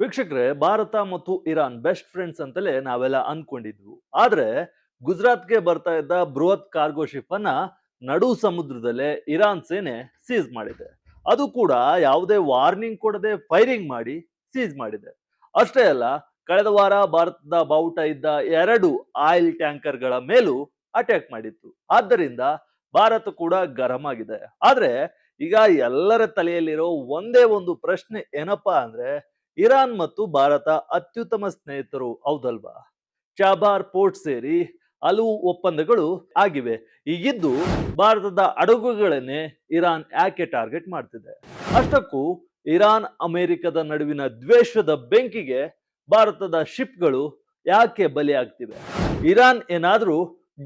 ವೀಕ್ಷಕರೇ, ಭಾರತ ಮತ್ತು Iran best friends ಅಂತಲೇ ನಾವೆಲ್ಲ ಅನ್ಕೊಂಡಿದ್ವು. ಆದ್ರೆ ಗುಜರಾತ್ಗೆ ಬರ್ತಾ ಇದ್ದ ಬೃಹತ್ ಕಾರ್ಗೋ ಶಿಪ್ ಅನ್ನ ನಡು ಸಮುದ್ರದಲ್ಲೇ ಇರಾನ್ ಸೇನೆ ಸೀಸ್ ಮಾಡಿದೆ. ಅದು ಕೂಡ ಯಾವುದೇ ವಾರ್ನಿಂಗ್ ಕೊಡದೆ ಫೈರಿಂಗ್ ಮಾಡಿ ಸೀಸ್ ಮಾಡಿದೆ. ಅಷ್ಟೇ ಅಲ್ಲ, ಕಳೆದ ವಾರ ಭಾರತದ ಬಾವುಟ ಇದ್ದ 2 ಆಯಿಲ್ ಟ್ಯಾಂಕರ್ಗಳ ಮೇಲೂ ಅಟ್ಯಾಕ್ ಮಾಡಿತ್ತು. ಆದ್ದರಿಂದ ಭಾರತ ಕೂಡ ಗರಂ ಆಗಿದೆ. ಆದ್ರೆ ಈಗ ಎಲ್ಲರ ತಲೆಯಲ್ಲಿರೋ ಒಂದೇ ಒಂದು ಪ್ರಶ್ನೆ ಏನಪ್ಪಾ ಅಂದ್ರೆ, ಇರಾನ್ ಮತ್ತು ಭಾರತ ಅತ್ಯುತ್ತಮ ಸ್ನೇಹಿತರು ಹೌದಲ್ವಾ? ಚಾಬಾರ್ ಪೋರ್ಟ್ ಸೇರಿ ಹಲವು ಒಪ್ಪಂದಗಳು ಆಗಿವೆ. ಹೀಗಿದ್ದು ಭಾರತದ ಹಡಗುಗಳನ್ನೇ ಇರಾನ್ ಯಾಕೆ ಟಾರ್ಗೆಟ್ ಮಾಡ್ತಿದೆ? ಅಷ್ಟಕ್ಕೂ ಇರಾನ್ ಅಮೆರಿಕದ ನಡುವಿನ ದ್ವೇಷದ ಬೆಂಕಿಗೆ ಭಾರತದ ಶಿಪ್ಗಳು ಯಾಕೆ ಬಲಿಯಾಗ್ತಿವೆ? ಇರಾನ್ ಏನಾದ್ರೂ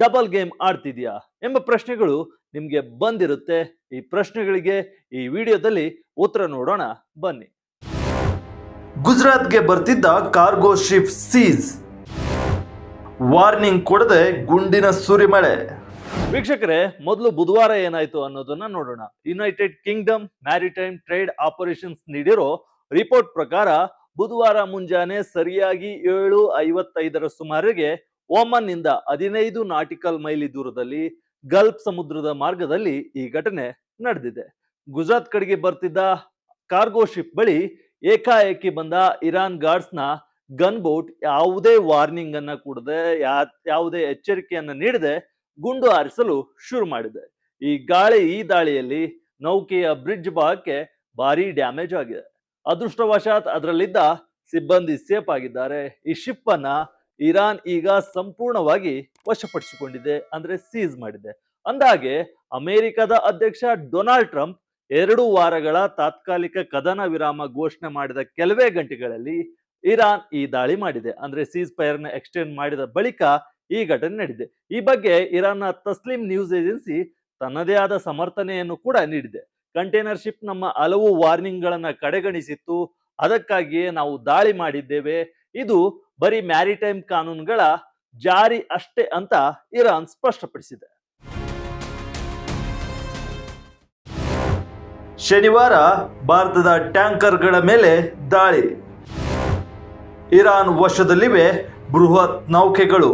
ಡಬಲ್ ಗೇಮ್ ಆಡ್ತಿದ್ಯಾ ಎಂಬ ಪ್ರಶ್ನೆಗಳು ನಿಮ್ಗೆ ಬಂದಿರುತ್ತೆ. ಈ ಪ್ರಶ್ನೆಗಳಿಗೆ ಈ ವಿಡಿಯೋದಲ್ಲಿ ಉತ್ತರ ನೋಡೋಣ, ಬನ್ನಿ. ಗುಜರಾತ್ಗೆ ಬರ್ತಿದ್ದ ಕಾರ್ಗೋ ಶಿಪ್ ಸೀಸ್, ವಾರ್ನಿಂಗ್ ಕೊಡದೆ ಗುಂಡಿನ ಸುರಿಮಳೆ. ವೀಕ್ಷಕರೇ, ಮೊದಲು ಬುಧವಾರ ಏನಾಯ್ತು ಅನ್ನೋದನ್ನ ನೋಡೋಣ. United Kingdom maritime trade operations ನೀಡಿರೋ ರಿಪೋರ್ಟ್ ಪ್ರಕಾರ ಬುಧವಾರ ಮುಂಜಾನೆ ಸರಿಯಾಗಿ 7:55 ಸುಮಾರಿಗೆ ಓಮನ್ ನಿಂದ 15 ನಾಟಿಕಲ್ ಮೈಲಿ ದೂರದಲ್ಲಿ ಗಲ್ಫ್ ಸಮುದ್ರದ ಮಾರ್ಗದಲ್ಲಿ ಈ ಘಟನೆ ನಡೆದಿದೆ. ಗುಜರಾತ್ ಕಡೆಗೆ ಬರ್ತಿದ್ದ ಕಾರ್ಗೋ ಶಿಪ್ ಬಳಿ ಏಕಾಏಕಿ ಬಂದ ಇರಾನ್ ಗಾರ್ಡ್ಸ್ ನ ಗನ್ ಬೋಟ್ ಯಾವುದೇ ವಾರ್ನಿಂಗ್ ಅನ್ನ ಕೊಡದೆ, ಯಾವುದೇ ಎಚ್ಚರಿಕೆಯನ್ನ ನೀಡದೆ ಗುಂಡು ಹಾರಿಸಲು ಶುರು ಮಾಡಿದೆ. ಈ ದಾಳಿಯಲ್ಲಿ ನೌಕೆಯ ಬ್ರಿಡ್ಜ್ ಭಾಗಕ್ಕೆ ಭಾರಿ ಡ್ಯಾಮೇಜ್ ಆಗಿದೆ. ಅದೃಷ್ಟವಶಾತ್ ಅದರಲ್ಲಿದ್ದ ಸಿಬ್ಬಂದಿ ಸೇಫ್ ಆಗಿದ್ದಾರೆ. ಈ ಶಿಪ್ ಅನ್ನ ಇರಾನ್ ಈಗ ಸಂಪೂರ್ಣವಾಗಿ ವಶಪಡಿಸಿಕೊಂಡಿದೆ, ಅಂದ್ರೆ ಸೀಸ್ ಮಾಡಿದೆ. ಅಂದಾಗೆ ಅಮೆರಿಕದ ಅಧ್ಯಕ್ಷ ಡೊನಾಲ್ಡ್ ಟ್ರಂಪ್ 2 ವಾರಗಳ ತಾತ್ಕಾಲಿಕ ಕದನ ವಿರಾಮ ಘೋಷಣೆ ಮಾಡಿದ ಕೆಲವೇ ಗಂಟೆಗಳಲ್ಲಿ ಇರಾನ್ ಈ ದಾಳಿ ಮಾಡಿದೆ. ಅಂದ್ರೆ ಸೀಸ್ ಫೈರ್ ನ ಎಕ್ಸ್ಟೆಂಡ್ ಮಾಡಿದ ಬಳಿಕ ಈ ಘಟನೆ ನಡೆದಿದೆ. ಈ ಬಗ್ಗೆ ಇರಾನ್ನ ತಸ್ಲಿಂ ನ್ಯೂಸ್ ಏಜೆನ್ಸಿ ತನ್ನದೇ ಆದ ಸಮರ್ಥನೆಯನ್ನು ಕೂಡ ನೀಡಿದೆ. ಕಂಟೈನರ್ ಶಿಪ್ ನಮ್ಮ ಹಲವು ವಾರ್ನಿಂಗ್ ಗಳನ್ನ ಕಡೆಗಣಿಸಿತ್ತು, ಅದಕ್ಕಾಗಿಯೇ ನಾವು ದಾಳಿ ಮಾಡಿದ್ದೇವೆ. ಇದು ಬರೀ ಮ್ಯಾರಿಟೈಮ್ ಕಾನೂನುಗಳ ಜಾರಿ ಅಷ್ಟೇ ಅಂತ ಇರಾನ್ ಸ್ಪಷ್ಟಪಡಿಸಿದೆ. ಶನಿವಾರ ಭಾರತದ ಟ್ಯಾಂಕರ್ಗಳ ಮೇಲೆ ದಾಳಿ, ಇರಾನ್ ವಶದಲ್ಲಿವೆ ಬೃಹತ್ ನೌಕೆಗಳು.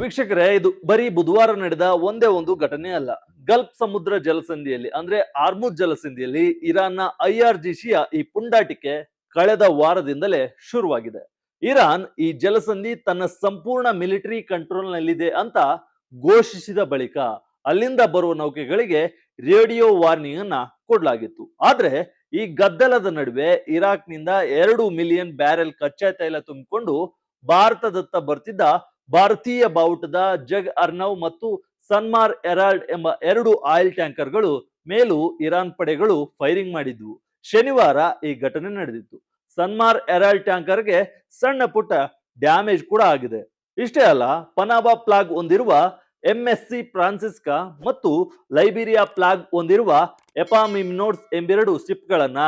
ವೀಕ್ಷಕರೇ, ಇದು ಬರೀ ಬುಧವಾರ ನಡೆದ ಒಂದೇ ಒಂದು ಘಟನೆ ಅಲ್ಲ. ಗಲ್ಫ್ ಸಮುದ್ರ ಜಲಸಂಧಿಯಲ್ಲಿ ಅಂದ್ರೆ ಆರ್ಮುಜ್ ಜಲಸಂಧಿಯಲ್ಲಿ ಇರಾನ್ನ IRGCಯ ಈ ಪುಂಡಾಟಿಕೆ ಕಳೆದ ವಾರದಿಂದಲೇ ಶುರುವಾಗಿದೆ. ಇರಾನ್ ಈ ಜಲಸಂಧಿ ತನ್ನ ಸಂಪೂರ್ಣ ಮಿಲಿಟರಿ ಕಂಟ್ರೋಲ್ ನಲ್ಲಿದೆ ಅಂತ ಘೋಷಿಸಿದ ಬಳಿಕ ಅಲ್ಲಿಂದ ಬರುವ ನೌಕೆಗಳಿಗೆ ರೇಡಿಯೋ ವಾರ್ನಿಂಗ್ ಅನ್ನ ಕೊಡಲಾಗಿತ್ತು. ಆದ್ರೆ ಈ ಗದ್ದಲದ ನಡುವೆ ಇರಾಕ್ ನಿಂದ 2 ಮಿಲಿಯನ್ ಬ್ಯಾರೆಲ್ ಕಚ್ಚಾ ತೈಲ ತುಂಬಿಕೊಂಡು ಭಾರತದತ್ತ ಬರ್ತಿದ್ದ ಭಾರತೀಯ ಬಾವುಟದ ಜಗ್ ಅರ್ನವ್ ಮತ್ತು ಸನ್ಮಾರ್ ಎರಾಲ್ಡ್ ಎಂಬ 2 ಆಯಿಲ್ ಟ್ಯಾಂಕರ್ಗಳು ಮೇಲೂ ಇರಾನ್ ಪಡೆಗಳು ಫೈರಿಂಗ್ ಮಾಡಿದ್ವು. ಶನಿವಾರ ಈ ಘಟನೆ ನಡೆದಿತ್ತು. ಸನ್ಮಾರ್ ಎರಾಲ್ಡ್ ಟ್ಯಾಂಕರ್ಗೆ ಸಣ್ಣ ಪುಟ್ಟ ಡ್ಯಾಮೇಜ್ ಕೂಡ ಆಗಿದೆ. ಇಷ್ಟೇ ಅಲ್ಲ, ಪನಾಮಾ ಫ್ಲಾಗ್ ಹೊಂದಿರುವ MSC ಫ್ರಾನ್ಸಿಸ್ಕಾ ಮತ್ತು ಲೈಬೀರಿಯಾ ಫ್ಲಾಗ್ ಹೊಂದಿರುವ ಎಪಾಮಿಮ್ನೋಡ್ಸ್ ಎಂಬೆರಡು ಶಿಪ್ಗಳನ್ನ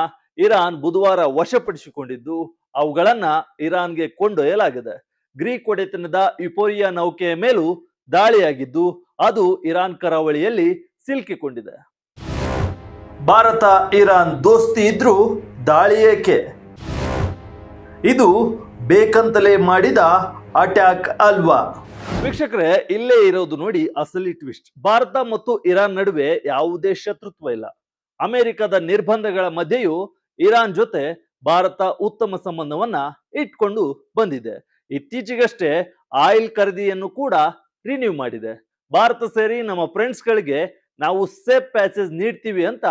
ಇರಾನ್ ಬುಧವಾರ ವಶಪಡಿಸಿಕೊಂಡಿದ್ದು, ಅವುಗಳನ್ನ ಇರಾನ್ಗೆ ಕೊಂಡೊಯ್ಯಲಾಗಿದೆ. ಗ್ರೀಕ್ ಒಡೆತನದ ಯುಪೋರಿಯಾ ನೌಕೆಯ ಮೇಲೂ ದಾಳಿಯಾಗಿದ್ದು, ಅದು ಇರಾನ್ ಕರಾವಳಿಯಲ್ಲಿ ಸಿಲುಕಿಕೊಂಡಿದೆ. ಭಾರತ ಇರಾನ್ ದೋಸ್ತಿ ಇದ್ರೂ ದಾಳಿ ಏಕೆ? ಇದು ಬೇಕಂತಲೇ ಮಾಡಿದ ಅಟ್ಯಾಕ್ ಅಲ್ವಾ? ವೀಕ್ಷಕರೇ, ಇಲ್ಲೇ ಇರೋದು ನೋಡಿ ಅಸಲಿ ಟ್ವಿಸ್ಟ್. ಭಾರತ ಮತ್ತು ಇರಾನ್ ನಡುವೆ ಯಾವುದೇ ಶತ್ರುತ್ವ ಇಲ್ಲ. ಅಮೆರಿಕದ ನಿರ್ಬಂಧಗಳ ಮಧ್ಯೆಯೂ ಇರಾನ್ ಜೊತೆ ಭಾರತ ಉತ್ತಮ ಸಂಬಂಧವನ್ನ ಇಟ್ಕೊಂಡು ಬಂದಿದೆ. ಇತ್ತೀಚೆಗಷ್ಟೇ ಆಯಿಲ್ ಖರೀದಿಯನ್ನು ಕೂಡ ರಿನ್ಯೂ ಮಾಡಿದೆ. ಭಾರತ ಸೇರಿ ನಮ್ಮ ಫ್ರೆಂಡ್ಸ್ ಗಳಿಗೆ ನಾವು ಸೇಫ್ ಪ್ಯಾಸೇಜ್ ನೀಡ್ತೀವಿ ಅಂತ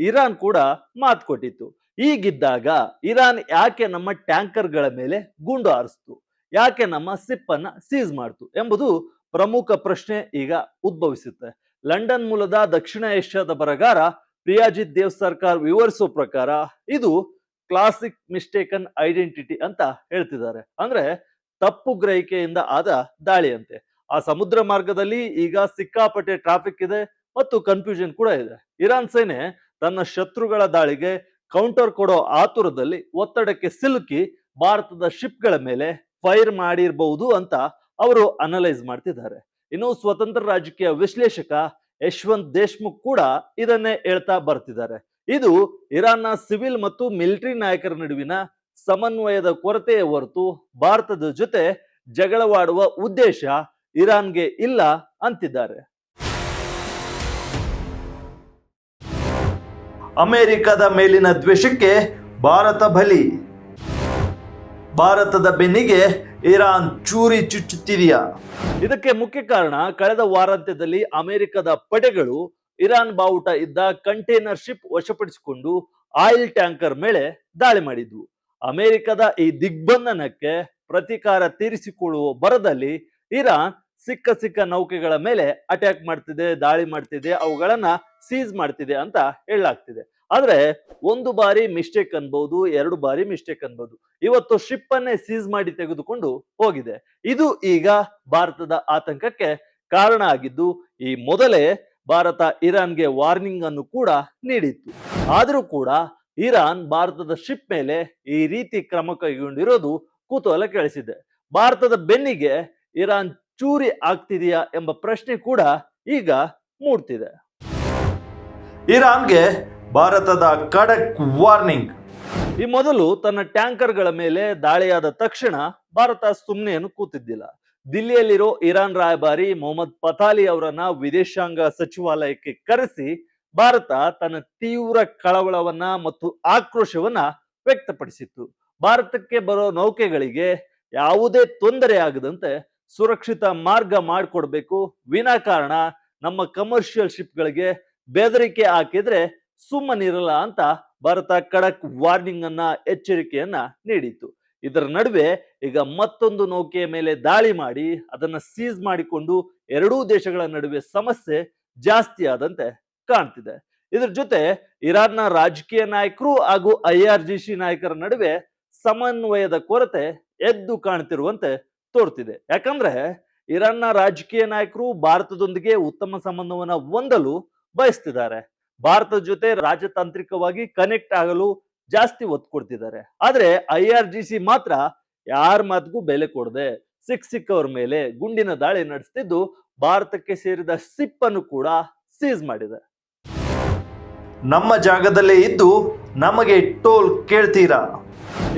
ಇರಾನ್ ಕೂಡ ಮಾತು ಕೊಟ್ಟಿತ್ತು. ಹೀಗಿದ್ದಾಗ ಇರಾನ್ ಯಾಕೆ ನಮ್ಮ ಟ್ಯಾಂಕರ್ಗಳ ಮೇಲೆ ಗುಂಡು ಹಾರಿಸ್ತು, ಯಾಕೆ ನಮ್ಮ ಸಿಪ್ ಅನ್ನ ಸೀಸ್ ಮಾಡ್ತು ಎಂಬುದು ಪ್ರಮುಖ ಪ್ರಶ್ನೆ ಈಗ ಉದ್ಭವಿಸುತ್ತೆ. ಲಂಡನ್ ಮೂಲದ ದಕ್ಷಿಣ ಏಷ್ಯಾದ ಬರಗಾರ ಪ್ರಿಯಾಜಿತ್ ದೇವ್ ಸರ್ಕಾರ್ ವಿವರಿಸುವ ಪ್ರಕಾರ ಇದು ಕ್ಲಾಸಿಕ್ ಮಿಸ್ಟೇಕನ್ ಐಡೆಂಟಿಟಿ ಅಂತ ಹೇಳ್ತಿದ್ದಾರೆ. ಅಂದ್ರೆ ತಪ್ಪು ಗ್ರಹಿಕೆಯಿಂದ ಆದ ದಾಳಿಯಂತೆ. ಆ ಸಮುದ್ರ ಮಾರ್ಗದಲ್ಲಿ ಈಗ ಸಿಕ್ಕಾಪಟ್ಟೆ ಟ್ರಾಫಿಕ್ ಇದೆ ಮತ್ತು ಕನ್ಫ್ಯೂಷನ್ ಕೂಡ ಇದೆ. ಇರಾನ್ ಸೇನೆ ತನ್ನ ಶತ್ರುಗಳ ದಾಳಿಗೆ ಕೌಂಟರ್ ಕೊಡೋ ಆತುರದಲ್ಲಿ ಒತ್ತಡಕ್ಕೆ ಸಿಲುಕಿ ಭಾರತದ ಶಿಪ್ಗಳ ಮೇಲೆ ಫೈರ್ ಮಾಡಿರಬಹುದು ಅಂತ ಅವರು ಅನಲೈಸ್ ಮಾಡ್ತಿದ್ದಾರೆ. ಇನ್ನು ಸ್ವತಂತ್ರ ರಾಜಕೀಯ ವಿಶ್ಲೇಷಕ ಯಶವಂತ್ ದೇಶ್ಮುಖ್ ಕೂಡ ಇದನ್ನೇ ಹೇಳ್ತಾ ಬರ್ತಿದ್ದಾರೆ. ಇದು ಇರಾನ್ನ ಸಿವಿಲ್ ಮತ್ತು ಮಿಲಿಟರಿ ನಾಯಕರ ನಡುವಿನ ಸಮನ್ವಯದ ಕೊರತೆಯೇ ಹೊರತು ಭಾರತದ ಜೊತೆ ಜಗಳವಾಡುವ ಉದ್ದೇಶ ಇರಾನ್ಗೆ ಇಲ್ಲ ಅಂತಿದ್ದಾರೆ. ಅಮೆರಿಕದ ಮೇಲಿನ ದ್ವೇಷಕ್ಕೆ ಭಾರತ ಬಲಿ. ಭಾರತದ ಬೆನ್ನಿಗೆ ಇರಾನ್ ಚೂರಿ ಚುಚ್ಚುತ್ತಿದೆಯಾ? ಇದಕ್ಕೆ ಮುಖ್ಯ ಕಾರಣ ಕಳೆದ ವಾರಾಂತ್ಯದಲ್ಲಿ ಅಮೆರಿಕದ ಪಡೆಗಳು ಇರಾನ್ ಬಾವುಟ ಇದ್ದ ಕಂಟೈನರ್ ಶಿಪ್ ವಶಪಡಿಸಿಕೊಂಡು ಆಯಿಲ್ ಟ್ಯಾಂಕರ್ ಮೇಲೆ ದಾಳಿ ಮಾಡಿದ್ವು. ಅಮೆರಿಕದ ಈ ದಿಗ್ಬಂಧನಕ್ಕೆ ಪ್ರತೀಕಾರ ತೀರಿಸಿಕೊಳ್ಳುವ ಭರದಲ್ಲಿ ಇರಾನ್ ಸಿಕ್ಕ ನೌಕೆಗಳ ಮೇಲೆ ಅಟ್ಯಾಕ್ ಮಾಡ್ತಿದೆ, ದಾಳಿ ಮಾಡ್ತಿದೆ, ಅವುಗಳನ್ನ ಸೀಸ್ ಮಾಡ್ತಿದೆ ಅಂತ ಹೇಳಲಾಗ್ತಿದೆ. ಆದ್ರೆ ಒಂದು ಬಾರಿ ಮಿಸ್ಟೇಕ್ ಅನ್ಬಹುದು, ಎರಡು ಬಾರಿ ಮಿಸ್ಟೇಕ್ ಅನ್ಬಹುದು. ಇವತ್ತು ಶಿಪ್ ಅನ್ನೇ ಸೀಸ್ ಮಾಡಿ ತೆಗೆದುಕೊಂಡು ಹೋಗಿದೆ. ಇದು ಈಗ ಭಾರತದ ಆತಂಕಕ್ಕೆ ಕಾರಣ ಆಗಿದ್ದು, ಈ ಮೊದಲೇ ಭಾರತ ಇರಾನ್ಗೆ ವಾರ್ನಿಂಗ್ ಅನ್ನು ಕೂಡ ನೀಡಿತ್ತು. ಆದರೂ ಕೂಡ ಇರಾನ್ ಭಾರತದ ಶಿಪ್ ಮೇಲೆ ಈ ರೀತಿ ಕ್ರಮ ಕೈಗೊಂಡಿರೋದು ಕುತೂಹಲ ಕೆಳಿಸಿದೆ. ಭಾರತದ ಬೆನ್ನಿಗೆ ಇರಾನ್ ಚೂರಿ ಆಗ್ತಿದೆಯಾ ಎಂಬ ಪ್ರಶ್ನೆ ಕೂಡ ಈಗ ಮೂಡ್ತಿದೆ. ಇರಾನ್ಗೆ ಭಾರತದ ಖಡಕ್ ವಾರ್ನಿಂಗ್. ಈ ಮೊದಲು ತನ್ನ ಟ್ಯಾಂಕರ್ಗಳ ಮೇಲೆ ದಾಳಿಯಾದ ತಕ್ಷಣ ಭಾರತ ಸುಮ್ಮನೆ ಕೂತಿದ್ದಿಲ್ಲ. ದಿಲ್ಲಿಯಲ್ಲಿರೋ ಇರಾನ್ ರಾಯಭಾರಿ ಮೊಹಮ್ಮದ್ ಪತಾಲಿ ಅವರನ್ನ ವಿದೇಶಾಂಗ ಸಚಿವಾಲಯಕ್ಕೆ ಕರೆಸಿ ಭಾರತ ತನ್ನ ತೀವ್ರ ಕಳವಳವನ್ನ ಮತ್ತು ಆಕ್ರೋಶವನ್ನ ವ್ಯಕ್ತಪಡಿಸಿತ್ತು. ಭಾರತಕ್ಕೆ ಬರೋ ನೌಕೆಗಳಿಗೆ ಯಾವುದೇ ತೊಂದರೆ ಆಗದಂತೆ ಸುರಕ್ಷಿತ ಮಾರ್ಗ ಮಾಡಿಕೊಡ್ಬೇಕು, ವಿನಾಕಾರಣ ನಮ್ಮ ಕಮರ್ಷಿಯಲ್ ಶಿಪ್ಗಳಿಗೆ ಬೆದರಿಕೆ ಹಾಕಿದ್ರೆ ಸುಮ್ಮನಿರಲ್ಲ ಅಂತ ಭಾರತ ಖಡಕ್ ವಾರ್ನಿಂಗ್ ಅನ್ನ, ಎಚ್ಚರಿಕೆಯನ್ನ ನೀಡಿತ್ತು. ಇದರ ನಡುವೆ ಈಗ ಮತ್ತೊಂದು ನೌಕೆಯ ಮೇಲೆ ದಾಳಿ ಮಾಡಿ ಅದನ್ನ ಸೀಸ್ ಮಾಡಿಕೊಂಡು ಎರಡೂ ದೇಶಗಳ ನಡುವೆ ಸಮಸ್ಯೆ ಜಾಸ್ತಿ ಆದಂತೆ ಕಾಣ್ತಿದೆ. ಇದ್ರ ಜೊತೆ ಇರಾನ್ನ ರಾಜಕೀಯ ನಾಯಕರು ಹಾಗೂ IRGC ನಾಯಕರ ನಡುವೆ ಸಮನ್ವಯದ ಕೊರತೆ ಎದ್ದು ಕಾಣ್ತಿರುವಂತೆ ತೋರ್ತಿದೆ. ಯಾಕಂದ್ರೆ ಇರಾನ್ನ ರಾಜಕೀಯ ನಾಯಕರು ಭಾರತದೊಂದಿಗೆ ಉತ್ತಮ ಸಂಬಂಧವನ್ನ ಹೊಂದಲು ಬಯಸ್ತಿದ್ದಾರೆ. ಭಾರತದ ಜೊತೆ ರಾಜತಾಂತ್ರಿಕವಾಗಿ ಕನೆಕ್ಟ್ ಆಗಲು ಜಾಸ್ತಿ ಒತ್ತು ಕೊಡ್ತಿದ್ದಾರೆ. ಆದ್ರೆ IRGC ಮಾತ್ರ ಯಾರ ಮಾತಿಗೂ ಬೆಲೆ ಕೊಡದೆ ಸಿಕ್ಕವರ ಮೇಲೆ ಗುಂಡಿನ ದಾಳಿ ನಡೆಸ್ತಿದ್ದು ಭಾರತಕ್ಕೆ ಸೇರಿದ ಶಿಪ್ ಅನ್ನು ಕೂಡ ಸೀಸ್ ಮಾಡಿದೆ. ನಮ್ಮ ಜಾಗದಲ್ಲೇ ಇದ್ದು ನಮಗೆ ಟೋಲ್ ಕೇಳ್ತೀರಾ?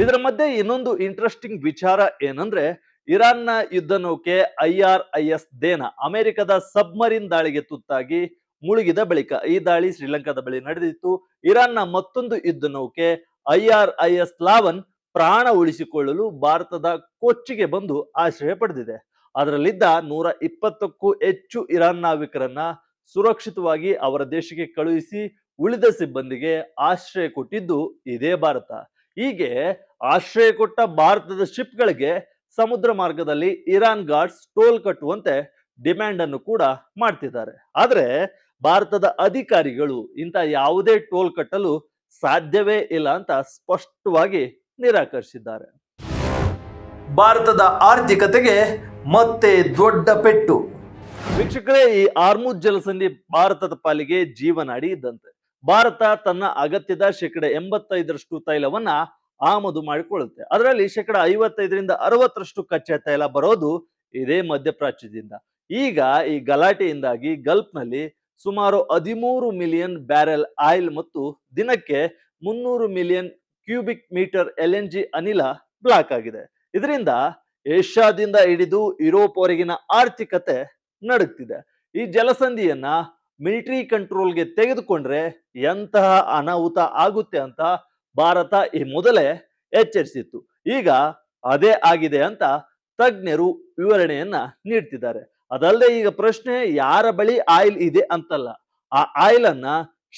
ಇದರ ಮಧ್ಯೆ ಇನ್ನೊಂದು ಇಂಟ್ರೆಸ್ಟಿಂಗ್ ವಿಚಾರ ಏನಂದ್ರೆ, ಇರಾನ್ನ ಯುದ್ಧ ನೌಕೆ IRIS ದೇನಾ ಅಮೆರಿಕದ ಸಬ್ಮರೀನ್ ದಾಳಿಗೆ ತುತ್ತಾಗಿ ಮುಳುಗಿದ ಬಳಿಕ, ಈ ದಾಳಿ ಶ್ರೀಲಂಕಾದ ಬಳಿ ನಡೆದಿತ್ತು. ಇರಾನ್ನ ಮತ್ತೊಂದು ಯುದ್ಧ ನೌಕೆ IRIS ಲಾವನ್ ಪ್ರಾಣ ಉಳಿಸಿಕೊಳ್ಳಲು ಭಾರತದ ಕೊಚ್ಚಿಗೆ ಬಂದು ಆಶ್ರಯ ಪಡೆದಿದೆ. ಅದರಲ್ಲಿದ್ದ 120ಕ್ಕೂ ಹೆಚ್ಚು ಇರಾನ್ ನಾವಿಕರನ್ನ ಸುರಕ್ಷಿತವಾಗಿ ಅವರ ದೇಶಕ್ಕೆ ಕಳುಹಿಸಿ ಉಳಿದ ಸಿಬ್ಬಂದಿಗೆ ಆಶ್ರಯ ಕೊಟ್ಟಿದ್ದು ಇದೇ ಭಾರತ. ಹೀಗೆ ಆಶ್ರಯ ಕೊಟ್ಟ ಭಾರತದ ಶಿಪ್ಗಳಿಗೆ ಸಮುದ್ರ ಮಾರ್ಗದಲ್ಲಿ ಇರಾನ್ ಗಾರ್ಡ್ಸ್ ಟೋಲ್ ಕಟ್ಟುವಂತೆ ಡಿಮ್ಯಾಂಡ್ ಅನ್ನು ಕೂಡ ಮಾಡ್ತಿದ್ದಾರೆ. ಆದ್ರೆ ಭಾರತದ ಅಧಿಕಾರಿಗಳು ಇಂಥ ಯಾವುದೇ ಟೋಲ್ ಕಟ್ಟಲು ಸಾಧ್ಯವೇ ಇಲ್ಲ ಅಂತ ಸ್ಪಷ್ಟವಾಗಿ ನಿರಾಕರಿಸಿದ್ದಾರೆ. ಭಾರತದ ಆರ್ಥಿಕತೆಗೆ ಮತ್ತೆ ದೊಡ್ಡ ಪೆಟ್ಟು. ವೀಕ್ಷಕರೇ, ಈ ಆರ್ಮುಜ್ ಜಲಸಂಧಿ ಭಾರತದ ಪಾಲಿಗೆ ಜೀವನಾಡಿ ಇದ್ದಂತೆ. ಭಾರತ ತನ್ನ ಅಗತ್ಯದ 85% ತೈಲವನ್ನ ಆಮದು ಮಾಡಿಕೊಳ್ಳುತ್ತೆ. ಅದರಲ್ಲಿ 55-60% ಕಚ್ಚಾ ತೈಲ ಬರೋದು ಇದೇ ಮಧ್ಯಪ್ರಾಚ್ಯದಿಂದ. ಈಗ ಈ ಗಲಾಟೆಯಿಂದಾಗಿ ಗಲ್ಫ್ ನಲ್ಲಿ ಸುಮಾರು 13 ಮಿಲಿಯನ್ ಬ್ಯಾರೆಲ್ ಆಯಿಲ್ ಮತ್ತು ದಿನಕ್ಕೆ 300 ಮಿಲಿಯನ್ ಕ್ಯೂಬಿಕ್ ಮೀಟರ್ LNG ಅನಿಲ ಬ್ಲಾಕ್ ಆಗಿದೆ. ಇದರಿಂದ ಏಷ್ಯಾದಿಂದ ಹಿಡಿದು ಯುರೋಪ್ ವರೆಗಿನ ಆರ್ಥಿಕತೆ ನಡುಗ್ತಿದೆ. ಈ ಜಲಸಂಧಿಯನ್ನ ಮಿಲಿಟರಿ ಕಂಟ್ರೋಲ್ಗೆ ತೆಗೆದುಕೊಂಡ್ರೆ ಎಂತಹ ಅನಾಹುತ ಆಗುತ್ತೆ ಅಂತ ಭಾರತ ಈ ಮೊದಲೇ ಎಚ್ಚರಿಸಿತ್ತು. ಈಗ ಅದೇ ಆಗಿದೆ ಅಂತ ತಜ್ಞರು ವಿವರಣೆಯನ್ನ ನೀಡ್ತಿದ್ದಾರೆ. ಅದಲ್ಲದೆ ಈಗ ಪ್ರಶ್ನೆ ಯಾರ ಬಳಿ ಆಯಿಲ್ ಇದೆ ಅಂತಲ್ಲ, ಆ ಆಯಿಲ್ ಅನ್ನ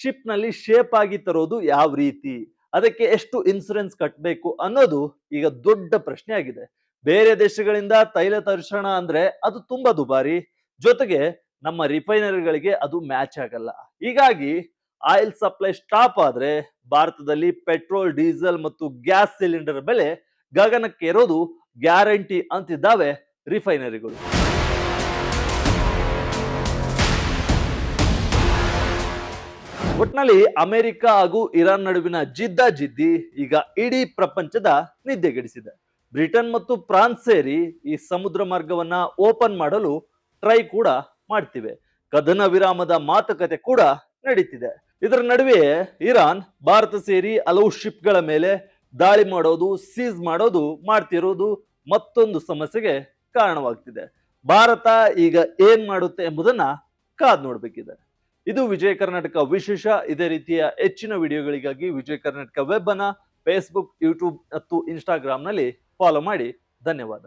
ಶಿಪ್ ನಲ್ಲಿ ಶೇಪ್ ಆಗಿ ತರೋದು ಯಾವ ರೀತಿ, ಅದಕ್ಕೆ ಎಷ್ಟು ಇನ್ಸೂರೆನ್ಸ್ ಕಟ್ಟಬೇಕು ಅನ್ನೋದು ಈಗ ದೊಡ್ಡ ಪ್ರಶ್ನೆ ಆಗಿದೆ. ಬೇರೆ ದೇಶಗಳಿಂದ ತೈಲ ತರಿಸೋಣ ಅಂದ್ರೆ ಅದು ತುಂಬಾ ದುಬಾರಿ, ಜೊತೆಗೆ ನಮ್ಮ ರಿಫೈನರಿಗಳಿಗೆ ಅದು ಮ್ಯಾಚ್ ಆಗಲ್ಲ. ಹೀಗಾಗಿ ಆಯಿಲ್ ಸಪ್ಲೈ ಸ್ಟಾಪ್ ಆದ್ರೆ ಭಾರತದಲ್ಲಿ ಪೆಟ್ರೋಲ್, ಡೀಸೆಲ್ ಮತ್ತು ಗ್ಯಾಸ್ ಸಿಲಿಂಡರ್ ಬೆಲೆ ಗಗನಕ್ಕೇರೋದು ಗ್ಯಾರಂಟಿ ಅಂತಿದ್ದಾವೆ ರಿಫೈನರಿಗಳು. ಒಟ್ನಲ್ಲಿ ಅಮೆರಿಕ ಹಾಗೂ ಇರಾನ್ ನಡುವಿನ ಜಿದ್ದಾಜಿದ್ದಿ ಈಗ ಇಡೀ ಪ್ರಪಂಚದ ನಿದ್ದೆಗೆಡಿಸಿದೆ. ಬ್ರಿಟನ್ ಮತ್ತು ಫ್ರಾನ್ಸ್ ಸೇರಿ ಈ ಸಮುದ್ರ ಮಾರ್ಗವನ್ನ ಓಪನ್ ಮಾಡಲು ಟ್ರೈ ಕೂಡ ಮಾಡ್ತಿವೆ. ಕದನ ವಿರಾಮದ ಮಾತುಕತೆ ಕೂಡ ನಡೀತಿದೆ. ಇದರ ನಡುವೆ ಇರಾನ್ ಭಾರತ ಸೇರಿ ಹಲವು ಶಿಪ್ಗಳ ಮೇಲೆ ದಾಳಿ ಮಾಡೋದು, ಸೀಸ್ ಮಾಡೋದು ಮಾಡ್ತಿರೋದು ಮತ್ತೊಂದು ಸಮಸ್ಯೆಗೆ ಕಾರಣವಾಗ್ತಿದೆ. ಭಾರತ ಈಗ ಏನ್ ಮಾಡುತ್ತೆ ಎಂಬುದನ್ನ ಕಾದ್ ನೋಡ್ಬೇಕಿದೆ. ಇದು ವಿಜಯ ಕರ್ನಾಟಕ ವಿಶೇಷ. ಇದೇ ರೀತಿಯ ಹೆಚ್ಚಿನ ವಿಡಿಯೋಗಳಿಗಾಗಿ ವಿಜಯ ಕರ್ನಾಟಕ ವೆಬ್ ಅನ್ನ ಫೇಸ್ಬುಕ್, ಯೂಟ್ಯೂಬ್ ಮತ್ತು ಇನ್ಸ್ಟಾಗ್ರಾಮ್ ನಲ್ಲಿ ಫಾಲೋ ಮಾಡಿ. ಧನ್ಯವಾದ.